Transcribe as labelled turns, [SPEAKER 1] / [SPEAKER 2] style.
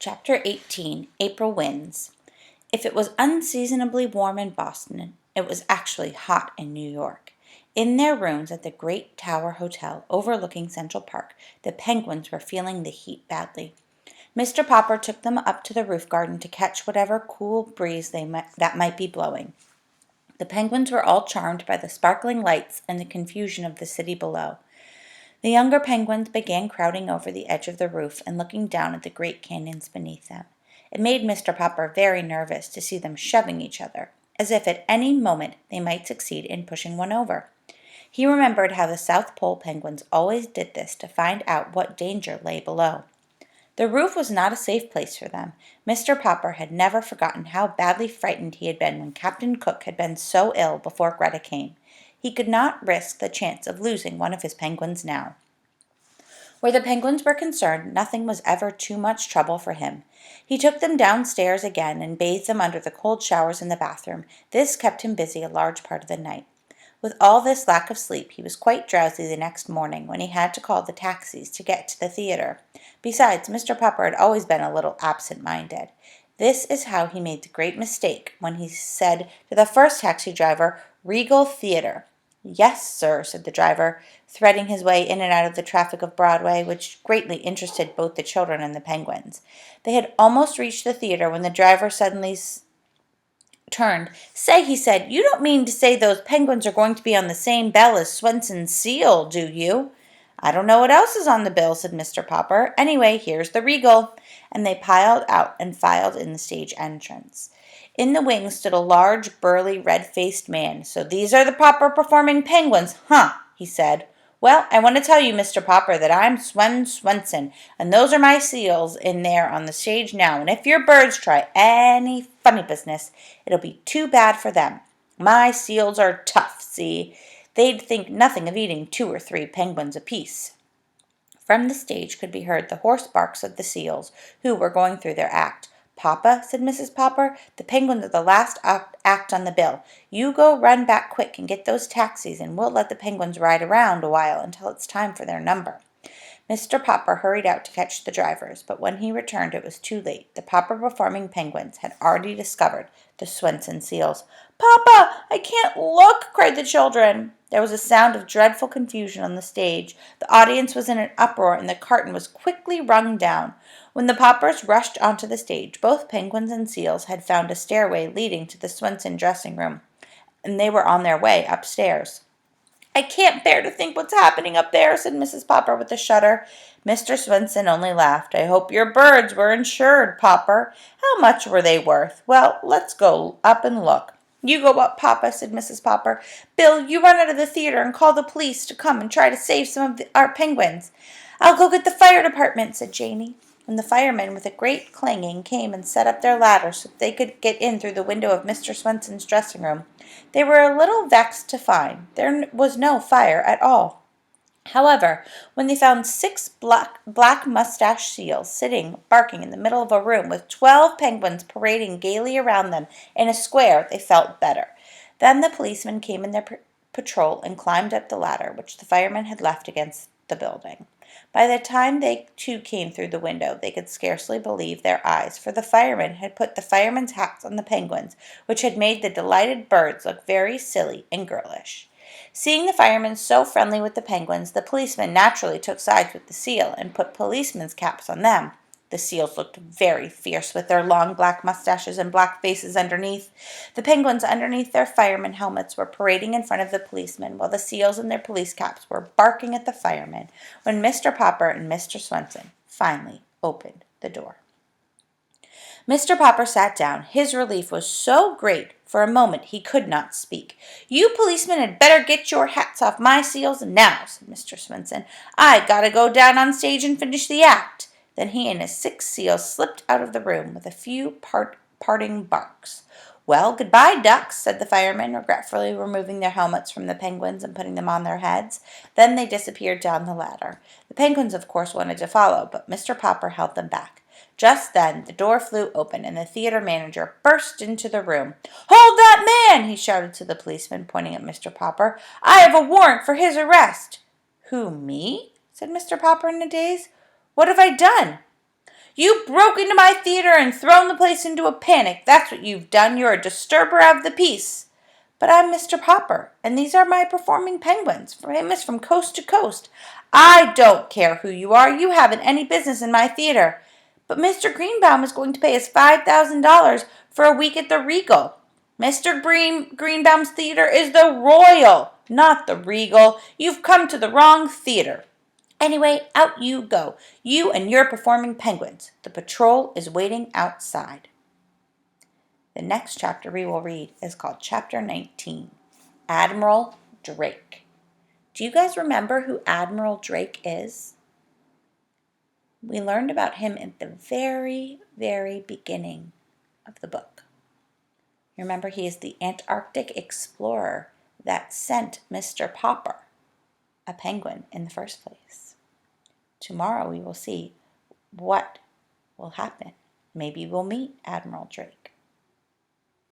[SPEAKER 1] Chapter 18, April Winds. If it was unseasonably warm in Boston, it was actually hot in New York. In their rooms at the Great Tower Hotel overlooking Central Park, the penguins were feeling the heat badly. Mr. Popper took them up to the roof garden to catch whatever cool breeze that might be blowing. The penguins were all charmed by the sparkling lights and the confusion of the city below. The younger penguins began crowding over the edge of the roof and looking down at the great canyons beneath them. It made Mr. Popper very nervous to see them shoving each other, as if at any moment they might succeed in pushing one over. He remembered how the South Pole penguins always did this to find out what danger lay below. The roof was not a safe place for them. Mr. Popper had never forgotten how badly frightened he had been when Captain Cook had been so ill before Greta came. He could not risk the chance of losing one of his penguins now. Where the penguins were concerned, nothing was ever too much trouble for him. He took them downstairs again and bathed them under the cold showers in the bathroom. This kept him busy a large part of the night. With all this lack of sleep, he was quite drowsy the next morning when he had to call the taxis to get to the theater. Besides, Mr. Popper had always been a little absent-minded. This is how he made the great mistake when he said to the first taxi driver, "Regal Theater." "Yes, sir," said the driver, threading his way in and out of the traffic of Broadway, which greatly interested both the children and the penguins. They had almost reached the theater when the driver suddenly turned. "Say," he said, "you don't mean to say those penguins are going to be on the same bill as Swenson's seal, do you?" "I don't know what else is on the bill," said Mr. Popper. "Anyway, here's the Regal." And they piled out and filed in the stage entrance. In the wings stood a large, burly, red-faced man. "So these are the Popper performing penguins, huh?" he said. "Well, I want to tell you, Mr. Popper, that I'm Swen Swenson, and those are my seals in there on the stage now, and if your birds try any funny business, it'll be too bad for them. My seals are tough, see? They'd think nothing of eating 2 or 3 penguins apiece." From the stage could be heard the hoarse barks of the seals, who were going through their act. "Papa," said Mrs. Popper, "the penguins are the last act on the bill. You go run back quick and get those taxis, and we'll let the penguins ride around a while until it's time for their number." Mr. Popper hurried out to catch the drivers, but when he returned it was too late. The Popper performing penguins had already discovered the Swenson seals. "Papa, I can't look!" cried the children. There was a sound of dreadful confusion on the stage. The audience was in an uproar, and the curtain was quickly rung down. When the Poppers rushed onto the stage, both penguins and seals had found a stairway leading to the Swenson dressing room, and they were on their way upstairs. "I can't bear to think what's happening up there," said Mrs. Popper with a shudder. Mr. Swenson only laughed. "I hope your birds were insured, Popper. How much were they worth? Well, let's go up and look." "You go up, Papa," said Mrs. Popper. "Bill, you run out of the theater and call the police to come and try to save some of our penguins." "I'll go get the fire department," said Janey. And the firemen, with a great clanging, came and set up their ladders so that they could get in through the window of Mr. Swenson's dressing room. They were a little vexed to find there was no fire at all. However, when they found 6 black mustached seals sitting barking in the middle of a room with 12 penguins parading gaily around them in a square, they felt better. Then the policemen came in their patrol and climbed up the ladder, which the firemen had left against the building. By the time they too came through the window, they could scarcely believe their eyes, for the firemen had put the firemen's hats on the penguins, which had made the delighted birds look very silly and girlish. Seeing the firemen so friendly with the penguins, the policemen naturally took sides with the seal and put policemen's caps on them. The seals looked very fierce with their long black mustaches and black faces underneath. The penguins underneath their firemen helmets were parading in front of the policemen, while the seals in their police caps were barking at the firemen, when Mr. Popper and Mr. Swenson finally opened the door. Mr. Popper sat down. His relief was so great, for a moment he could not speak. "You policemen had better get your hats off my seals now," said Mr. Swenson. "I gotta go down on stage and finish the act." Then he and his 6 seals slipped out of the room with a few parting barks. "Well, goodbye, ducks," said the firemen, regretfully removing their helmets from the penguins and putting them on their heads. Then they disappeared down the ladder. The penguins, of course, wanted to follow, but Mr. Popper held them back. Just then the door flew open, and the theater manager burst into the room. "Hold that man!" he shouted to the policeman, pointing at Mr. Popper. "I have a warrant for his arrest." "Who, me?" said Mr. Popper in a daze. "What have I done?" You broke into my theater and thrown the place into a panic. That's what you've done. You're a disturber of the peace. But I'm Mr. Popper, and these are my performing penguins, famous from coast to coast. I don't care who you are. You haven't any business in my theater. But Mr. Greenbaum is going to pay us $5,000 for a week at the Regal. Mr. Greenbaum's theater is the Royal, not the Regal. You've come to the wrong theater. Anyway, out you go, you and your performing penguins. The patrol is waiting outside. The next chapter we will read is called Chapter 19, Admiral Drake. Do you guys remember who Admiral Drake is? We learned about him at the very, very beginning of the book. Remember, he is the Antarctic explorer that sent Mr. Popper, a penguin, in the first place. Tomorrow we will see what will happen. Maybe we'll meet Admiral Drake.